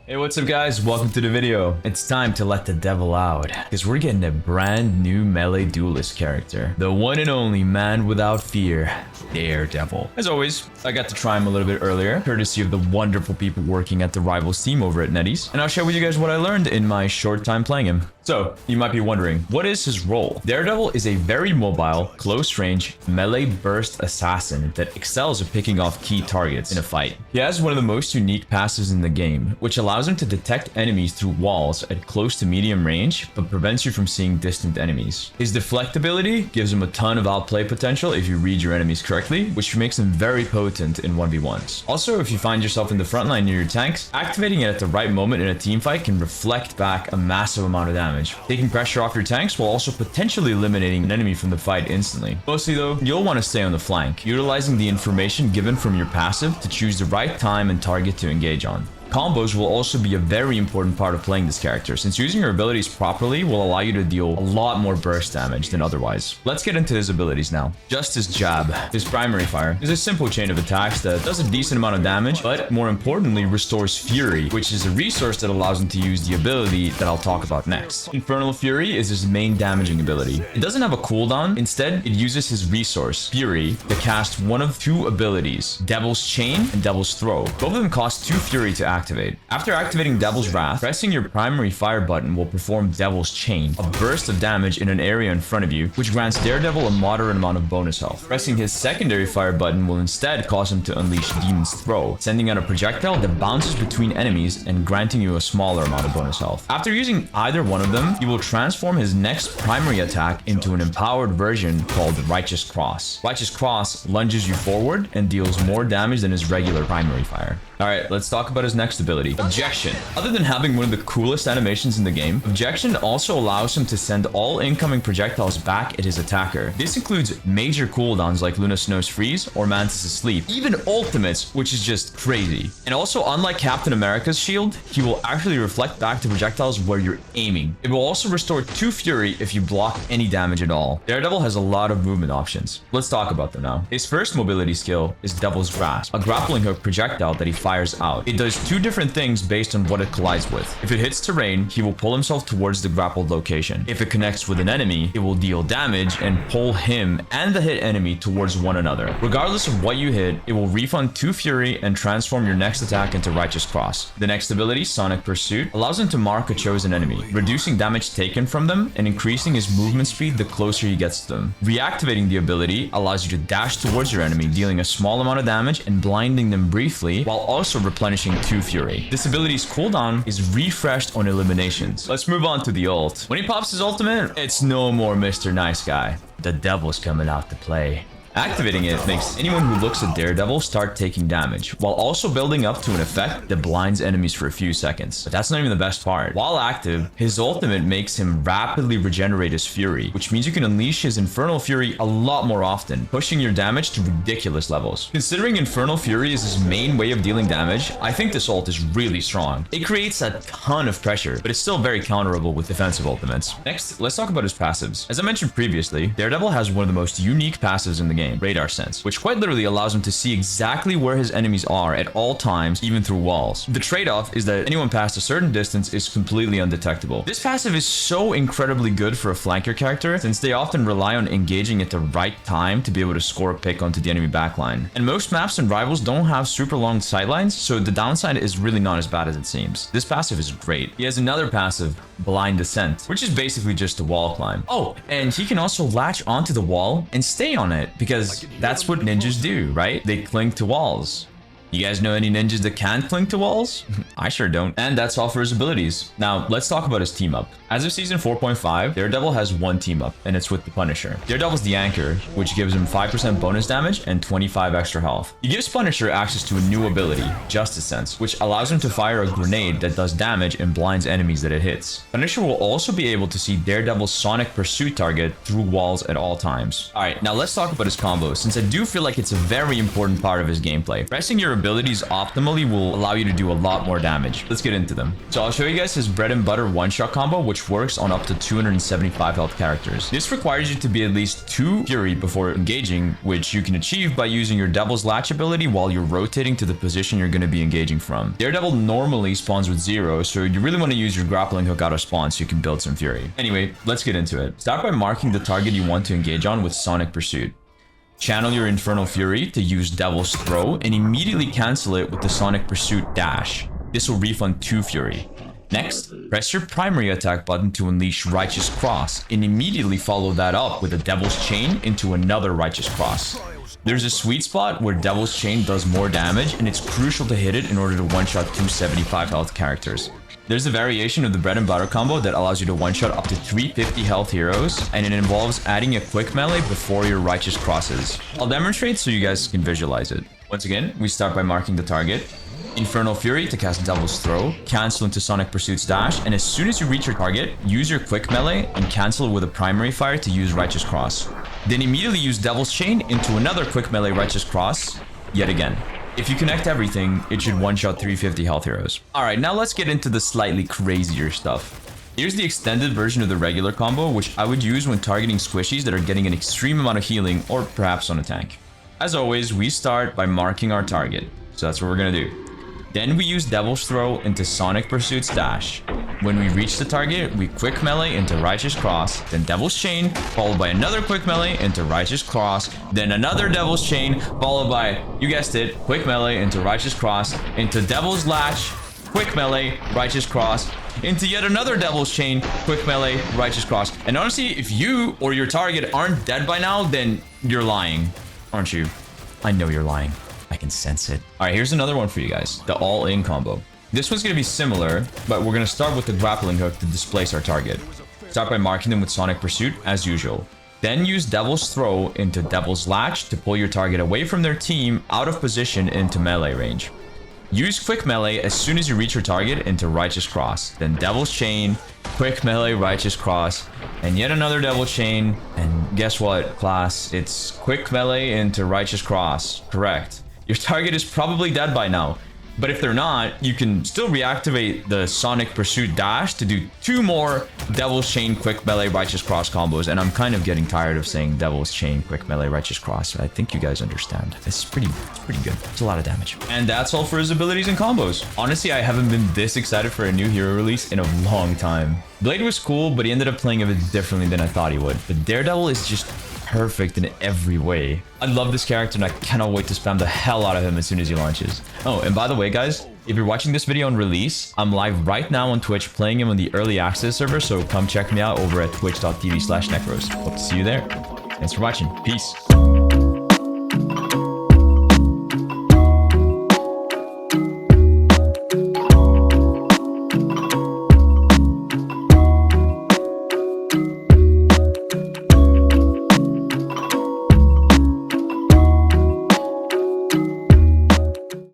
Hey, what's up guys? Welcome to the video. It's time to let the devil out, because we're getting a brand new melee duelist character. The one and only man without fear, Daredevil. As always, I got to try him a little bit earlier, courtesy of the wonderful people working at the Rivals team over at Netties, and I'll share with you guys what I learned in my short time playing him. So, you might be wondering, what is his role? Daredevil is a very mobile, close-range, melee burst assassin that excels at picking off key targets in a fight. He has one of the most unique passives in the game, which allows him to detect enemies through walls at close to medium range, but prevents you from seeing distant enemies. His deflectability gives him a ton of outplay potential if you read your enemies correctly, which makes him very potent in 1v1s. Also, if you find yourself in the front line near your tanks, activating it at the right moment in a teamfight can reflect back a massive amount of damage, taking pressure off your tanks while also potentially eliminating an enemy from the fight instantly. Mostly though, you'll want to stay on the flank, utilizing the information given from your passive to choose the right time and target to engage on. Combos will also be a very important part of playing this character, since using your abilities properly will allow you to deal a lot more burst damage than otherwise. Let's get into his abilities now. Just his jab. His primary fire is a simple chain of attacks that does a decent amount of damage, but more importantly restores Fury, which is a resource that allows him to use the ability that I'll talk about next. Infernal Fury is his main damaging ability. It doesn't have a cooldown, instead it uses his resource, Fury, to cast one of two abilities, Devil's Chain and Devil's Throw. Both of them cost 2 Fury to activate. After activating Devil's Wrath, pressing your primary fire button will perform Devil's Chain, a burst of damage in an area in front of you, which grants Daredevil a moderate amount of bonus health. Pressing his secondary fire button will instead cause him to unleash Demon's Throw, sending out a projectile that bounces between enemies and granting you a smaller amount of bonus health. After using either one of them, he will transform his next primary attack into an empowered version called Righteous Cross. Righteous Cross lunges you forward and deals more damage than his regular primary fire. Alright, let's talk about his next ability, Objection. Other than having one of the coolest animations in the game, Objection also allows him to send all incoming projectiles back at his attacker. This includes major cooldowns like Luna Snow's Freeze or Mantis' Sleep, even ultimates, which is just crazy. And also, unlike Captain America's shield, he will actually reflect back to projectiles where you're aiming. It will also restore 2 Fury if you block any damage at all. Daredevil has a lot of movement options. Let's talk about them now. His first mobility skill is Devil's Grasp, a grappling hook projectile that he fires out. It does 2 different things based on what it collides with. If it hits terrain, he will pull himself towards the grappled location. If it connects with an enemy, it will deal damage and pull him and the hit enemy towards one another. Regardless of what you hit, it will refund 2 Fury and transform your next attack into Righteous Cross. The next ability, Sonic Pursuit, allows him to mark a chosen enemy, reducing damage taken from them and increasing his movement speed the closer he gets to them. Reactivating the ability allows you to dash towards your enemy, dealing a small amount of damage and blinding them briefly, while also replenishing 2 Fury. This ability's cooldown is refreshed on eliminations. Let's move on to the ult. When he pops his ultimate, it's no more Mr. Nice Guy. The devil's coming out to play. Activating it makes anyone who looks at Daredevil start taking damage, while also building up to an effect that blinds enemies for a few seconds. But that's not even the best part. While active, his ultimate makes him rapidly regenerate his Fury, which means you can unleash his Infernal Fury a lot more often, pushing your damage to ridiculous levels. Considering Infernal Fury is his main way of dealing damage, I think this ult is really strong. It creates a ton of pressure, but it's still very counterable with defensive ultimates. Next, let's talk about his passives. As I mentioned previously, Daredevil has one of the most unique passives in the game, Radar Sense, which quite literally allows him to see exactly where his enemies are at all times, even through walls. The trade-off is that anyone past a certain distance is completely undetectable. This passive is so incredibly good for a flanker character, since they often rely on engaging at the right time to be able to score a pick onto the enemy backline. And most maps and Rivals don't have super long sightlines, so the downside is really not as bad as it seems. This passive is great. He has another passive, Blind Ascent, which is basically just a wall climb. Oh, and he can also latch onto the wall and stay on it, because that's what ninjas do, right? They cling to walls. You guys know any ninjas that can't cling to walls? I sure don't. And that's all for his abilities. Now, let's talk about his team up. As of season 4.5, Daredevil has one team up, and it's with the Punisher. Daredevil's the Anchor, which gives him 5% bonus damage and 25 extra health. He gives Punisher access to a new ability, Justice Sense, which allows him to fire a grenade that does damage and blinds enemies that it hits. Punisher will also be able to see Daredevil's Sonic Pursuit target through walls at all times. Alright, now let's talk about his combos, since I do feel like it's a very important part of his gameplay. Pressing your abilities optimally will allow you to do a lot more damage. Let's get into them. So I'll show you guys his bread and butter one-shot combo, which works on up to 275 health characters. This requires you to be at least 2 Fury before engaging, which you can achieve by using your Devil's Latch ability while you're rotating to the position you're going to be engaging from. Daredevil normally spawns with 0, so you really want to use your grappling hook out of spawn so you can build some Fury. Anyway, let's get into it. Start by marking the target you want to engage on with Sonic Pursuit. Channel your Infernal Fury to use Devil's Throw and immediately cancel it with the Sonic Pursuit Dash. This will refund 2 Fury. Next, press your primary attack button to unleash Righteous Cross and immediately follow that up with a Devil's Chain into another Righteous Cross. There's a sweet spot where Devil's Chain does more damage, and it's crucial to hit it in order to one-shot 275 health characters. There's a variation of the bread and butter combo that allows you to one-shot up to 350 health heroes, and it involves adding a quick melee before your Righteous Crosses. I'll demonstrate so you guys can visualize it. Once again, we start by marking the target. Infernal Fury to cast Devil's Throw, cancel into Sonic Pursuit's Dash, and as soon as you reach your target, use your quick melee and cancel with a primary fire to use Righteous Cross. Then immediately use Devil's Chain into another quick melee Righteous Cross, yet again. If you connect everything, it should one-shot 350 health heroes. Alright, now let's get into the slightly crazier stuff. Here's the extended version of the regular combo, which I would use when targeting squishies that are getting an extreme amount of healing, or perhaps on a tank. As always, we start by marking our target, so that's what we're gonna do. Then we use Devil's Throw into Sonic Pursuit's Dash. When we reach the target, we quick melee into Righteous Cross, then Devil's Chain, followed by another quick melee into Righteous Cross, then another Devil's Chain, followed by, you guessed it, quick melee into Righteous Cross, into Devil's Latch, quick melee, Righteous Cross, into yet another Devil's Chain, quick melee, Righteous Cross. And honestly, if you or your target aren't dead by now, then you're lying, aren't you? I know you're lying. I can sense it. All right, here's another one for you guys. The all-in combo. This one's going to be similar, but we're going to start with the grappling hook to displace our target. Start by marking them with Sonic Pursuit, as usual. Then use Devil's Throw into Devil's Latch to pull your target away from their team out of position into melee range. Use quick melee as soon as you reach your target into Righteous Cross. Then Devil's Chain, quick melee, Righteous Cross, and yet another Devil Chain. And guess what, class? It's quick melee into Righteous Cross. Correct. Your target is probably dead by now. But if they're not, you can still reactivate the Sonic Pursuit Dash to do 2 more Devil's Chain Quick Melee Righteous Cross combos. And I'm kind of getting tired of saying Devil's Chain Quick Melee Righteous Cross. I think you guys understand. It's pretty good. It's a lot of damage. And that's all for his abilities and combos. Honestly, I haven't been this excited for a new hero release in a long time. Blade was cool, but he ended up playing a bit differently than I thought he would. But Daredevil is just perfect in every way. I love this character and I cannot wait to spam the hell out of him as soon as he launches. Oh, and by the way, guys, if you're watching this video on release, I'm live right now on Twitch playing him on the early access server, so come check me out over at twitch.tv/necros. Hope to see you there. Thanks for watching. Peace.